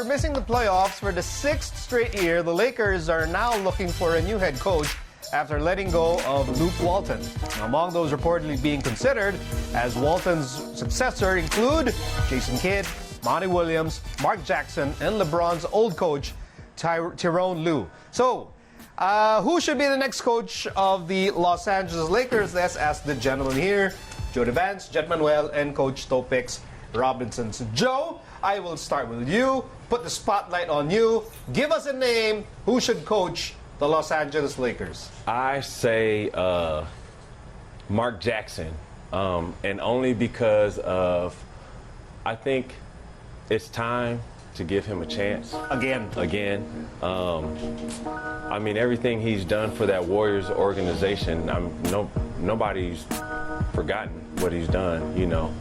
After missing the playoffs for the 6th straight year, the Lakers are now looking for a new head coach after letting go of Luke Walton. Among those reportedly being considered as Walton's successor include Jason Kidd, Monty Williams, Mark Jackson, and LeBron's old coach, Tyrone Lue. So, who should be the next coach of the Los Angeles Lakers? Let's ask the gentleman here, Joe Devance, Jett Manuel, and Coach Topex Robinson. So, Joe, I will start with you. Put the spotlight on you. Give us a name. Who should coach the Los Angeles Lakers? I say Mark Jackson, and only because of I think it's time to give him a chance. Again. I mean, everything he's done for that Warriors organization, nobody's forgotten what he's done, you know.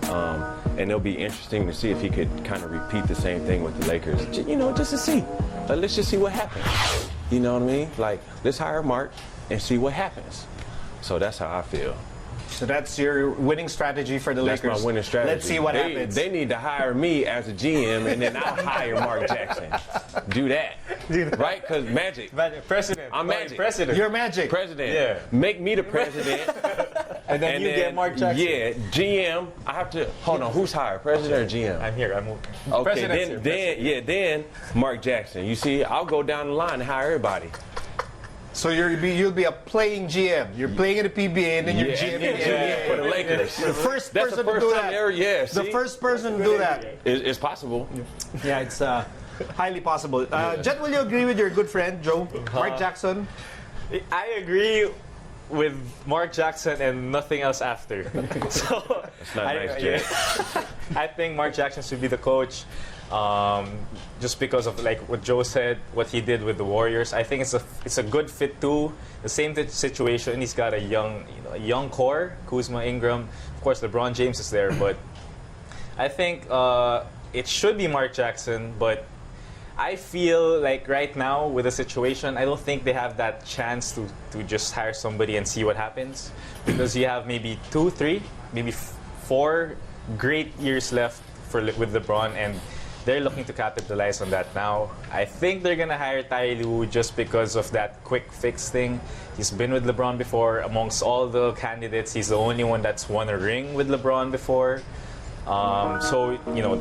And it'll be interesting to see if he could kind of repeat the same thing with the Lakers, you know, just to see. Let's just see what happens. You know what I mean? Like, let's hire Mark and see what happens. So that's how I feel. So that's your winning strategy for the Lakers. Lakers. That's my winning strategy. Let's see what happens. They need to hire me as a GM, and then I'll hire Mark Jackson. Do that. Right? Because Magic. President. I'm Magic. President. You're Magic. President. Yeah. Make me the president. And then you get Mark Jackson. Yeah, GM. I have to. Hold on. Who's hired? President or GM? I'm here. Okay. Then Mark Jackson. You see, I'll go down the line and hire everybody. So you'll be a playing GM. You're playing in the PBA, and then you're GM for the Lakers. The first person to do that. The first person to do that. It's possible. Yeah, it's highly possible. Jett, will you agree with your good friend Joe, Mark Jackson? I agree with Mark Jackson and nothing else after. So it's not nice, Jett. I think Mark Jackson should be the coach. Just because of like what Joe said, what he did with the Warriors, I think it's a good fit too. The same situation. He's got a young core. Kuzma, Ingram, of course, LeBron James is there, but I think it should be Mark Jackson. But I feel like right now with the situation, I don't think they have that chance to just hire somebody and see what happens, because you have maybe 2, 3, maybe 4 great years left with LeBron, and they're looking to capitalize on that now. I think they're going to hire Ty Lue just because of that quick fix thing. He's been with LeBron before. Amongst all the candidates, he's the only one that's won a ring with LeBron before. So, you know,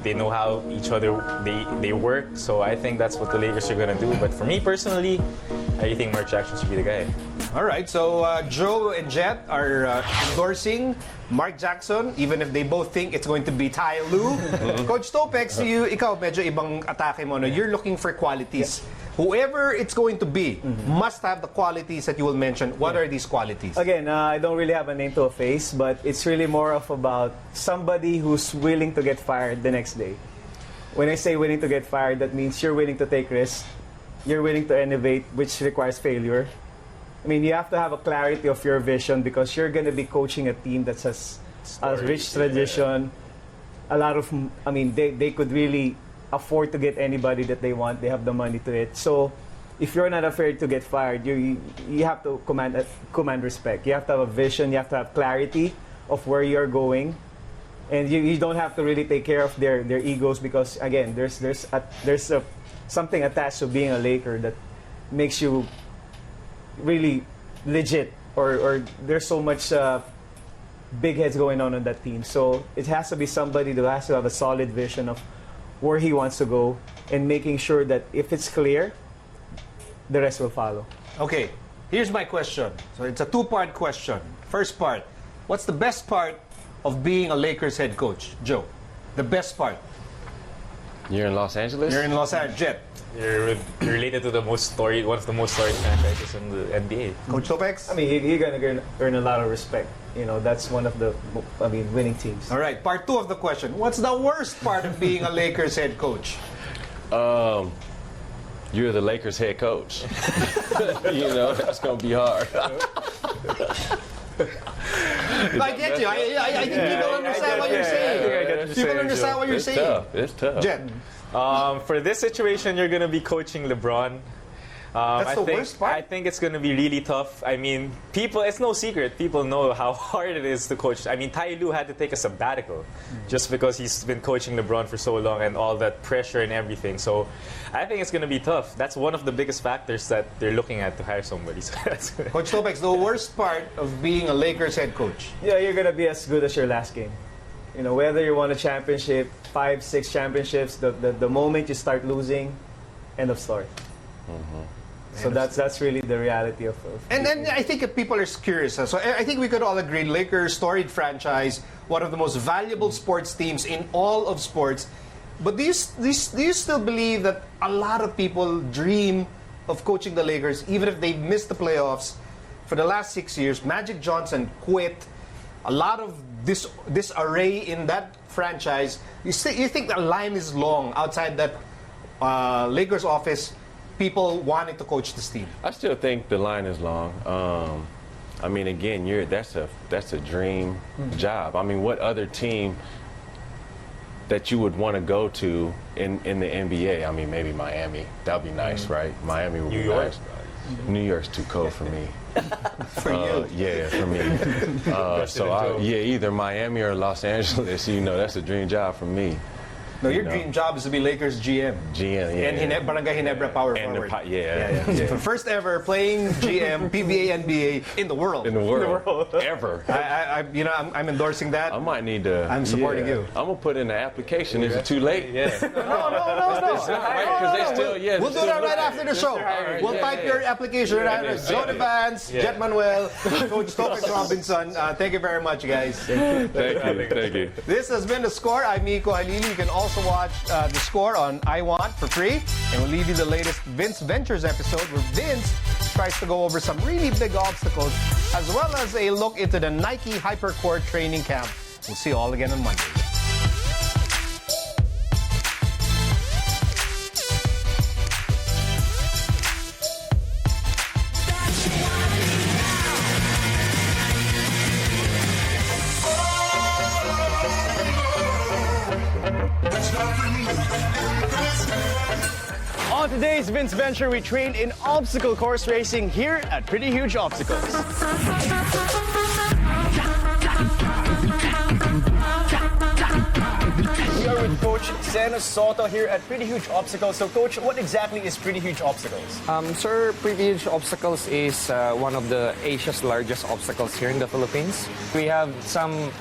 they know how each other, they work. So I think that's what the Lakers are going to do. But for me personally, I think Mark Jackson should be the guy. All right, so Joe and Jett are endorsing Mark Jackson, even if they both think it's going to be Ty Lue. Coach Topex, ikaw medyo ibang atake mo. No? You're looking for qualities. Yeah. Whoever it's going to be must have the qualities that you will mention. What are these qualities? Again, I don't really have a name to a face, but it's really more of about somebody who's willing to get fired the next day. When I say willing to get fired, that means you're willing to take risks. You're willing to innovate, which requires failure. I mean, you have to have a clarity of your vision, because you're going to be coaching a team that has a rich tradition. A lot of, I mean, they could really afford to get anybody that they want. They have the money to it. So if you're not afraid to get fired, you have to command respect. You have to have a vision. You have to have clarity of where you're going. And you don't have to really take care of their egos, because, again, there's something attached to being a Laker that makes you really legit, or there's so much big heads going on that team. So it has to be somebody that has to have a solid vision of where he wants to go, and making sure that if it's clear, the rest will follow. Okay, here's my question. So it's a 2-part question. First part, what's the best part of being a Lakers head coach? Joe, the best part. You're in Los Angeles? You're in Los Angeles. Jett. You're related to one of the most storied franchises in the NBA. Coach Topex? I mean, you're going to earn a lot of respect. You know, that's one of the, winning teams. All right, part 2 of the question. What's the worst part of being a Lakers head coach? You're the Lakers head coach. You know, that's going to be hard. I get you. I think people understand what you're saying. People understand what you're saying. It's tough. Jett. For this situation, you're going to be coaching LeBron. That's the worst part? I think it's going to be really tough. I mean, it's no secret. People know how hard it is to coach. I mean, Ty Lue had to take a sabbatical just because he's been coaching LeBron for so long and all that pressure and everything. So I think it's going to be tough. That's one of the biggest factors that they're looking at to hire somebody. So Coach Topex, the worst part of being a Lakers head coach. Yeah, you're gonna be as good as your last game. You know, whether you won a championship, 5, 6 championships, the moment you start losing, end of story. So that's really the reality of And then I think if people are curious. So I think we could all agree, Lakers, storied franchise, one of the most valuable sports teams in all of sports. But do you still believe that a lot of people dream of coaching the Lakers, even if they've missed the playoffs for the last 6 years? Magic Johnson quit. A lot of disarray in that franchise. You think the line is long outside that Lakers office? People wanting to coach this team. I still think the line is long. I mean, again, that's a dream job. I mean, what other team that you would want to go to in the NBA? I mean, maybe Miami. That'd be nice, right? Miami would be nice. New York's too cold for me. For you? Yeah, for me. Either Miami or Los Angeles. You know, that's a dream job for me. No, your dream job is to be Lakers GM. GM, yeah. And Barangay Ginebra power forward. Yeah. First ever playing GM, PBA, NBA in the world. In the world. Ever. I'm endorsing that. I might need to. I'm supporting you. I'm gonna put in the application. Is it too late? No. We'll do that right after the show. We'll type your application right after. Joe Devance, Jett Manuel, Coach Topex Robinson. Thank you very much, guys. Thank you. This has been The Score. I'm Miko Halili. You can also watch The Score on iWant for free. And we'll leave you the latest Vince Ventures episode where Vince tries to go over some really big obstacles as well as a look into the Nike Hypercourt training camp. We'll see you all again on Monday. On today's Vince Venture, we train in obstacle course racing here at Pretty Huge Obstacles. We are with Coach Sena Soto here at Pretty Huge Obstacles. So, Coach, what exactly is Pretty Huge Obstacles? Sir, Pretty Huge Obstacles is one of the Asia's largest obstacles here in the Philippines. We have some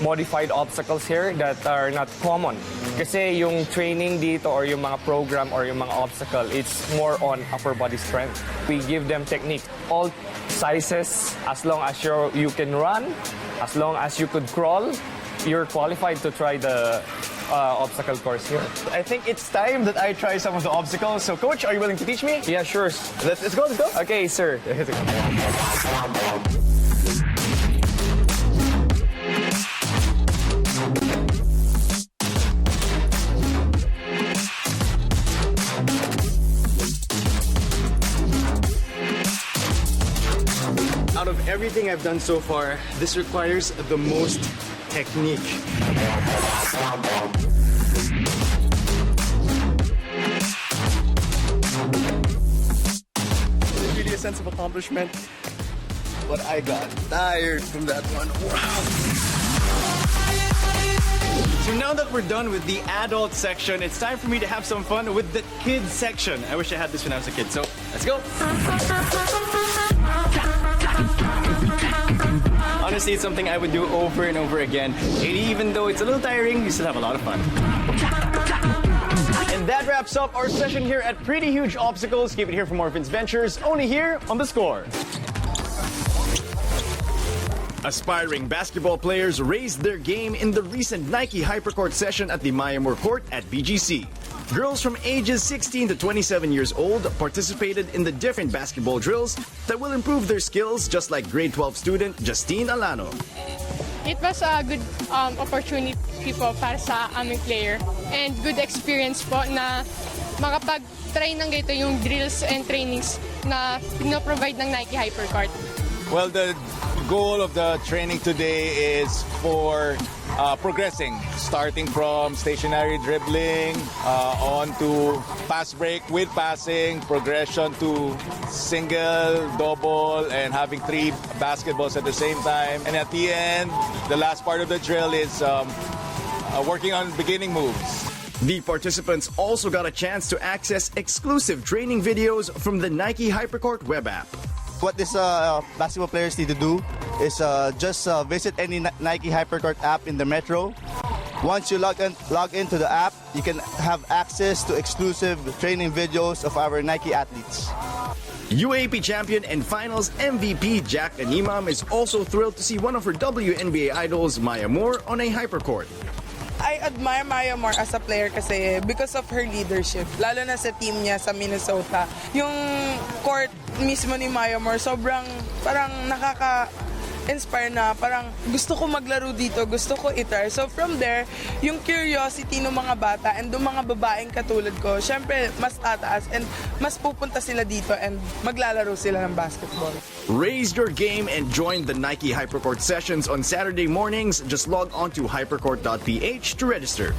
modified obstacles here that are not common. Kasi yung training dito or yung mga program or yung mga obstacle, it's more on upper body strength. We give them technique. All sizes, as long as you can run, as long as you could crawl, you're qualified to try the obstacle course here. I think it's time that I try some of the obstacles. So, Coach, are you willing to teach me? Yeah, sure. Let's go. Okay, sir. Out of everything I've done so far, this requires the most technique. It's really a sense of accomplishment, but I got tired from that one. Wow. So now that we're done with the adult section, it's time for me to have some fun with the kids section. I wish I had this when I was a kid, so let's go. Honestly, it's something I would do over and over again. And even though it's a little tiring, you still have a lot of fun. And that wraps up our session here at Pretty Huge Obstacles. Keep it here for more Vince Ventures, only here on The Score. Aspiring basketball players raised their game in the recent Nike Hypercourt session at the Mayamur Court at BGC. Girls from ages 16 to 27 years old participated in the different basketball drills that will improve their skills, just like grade 12 student Justine Alano. It was a good opportunity po para sa aming player and good experience po na makapag-try ng ganito yung drills and trainings na pinoprovide ng Nike Hypercourt. Well, the goal of the training today is for progressing, starting from stationary dribbling on to fast break with passing, progression to single, double, and having 3 basketballs at the same time. And at the end, the last part of the drill is working on beginning moves. The participants also got a chance to access exclusive training videos from the Nike Hypercourt web app. What these basketball players need to do is just visit any Nike Hypercourt app in the metro. Once you log into the app, you can have access to exclusive training videos of our Nike athletes. UAP champion and finals MVP Jack Animam is also thrilled to see one of her WNBA idols, Maya Moore, on a Hypercourt. I admire Maya Moore as a player kasi because of her leadership. Lalo na sa team niya sa Minnesota. Yung court mismo ni Maya Moore, sobrang parang nakaka-inspire na. Parang gusto ko maglaro dito, gusto ko itry. So from there, yung curiosity ng mga bata and ng mga babaeng katulad ko, syempre mas tataas and mas pupunta sila dito and maglalaro sila ng basketball. Raise your game and join the Nike Hypercourt sessions on Saturday mornings. Just log on to hypercourt.ph to register.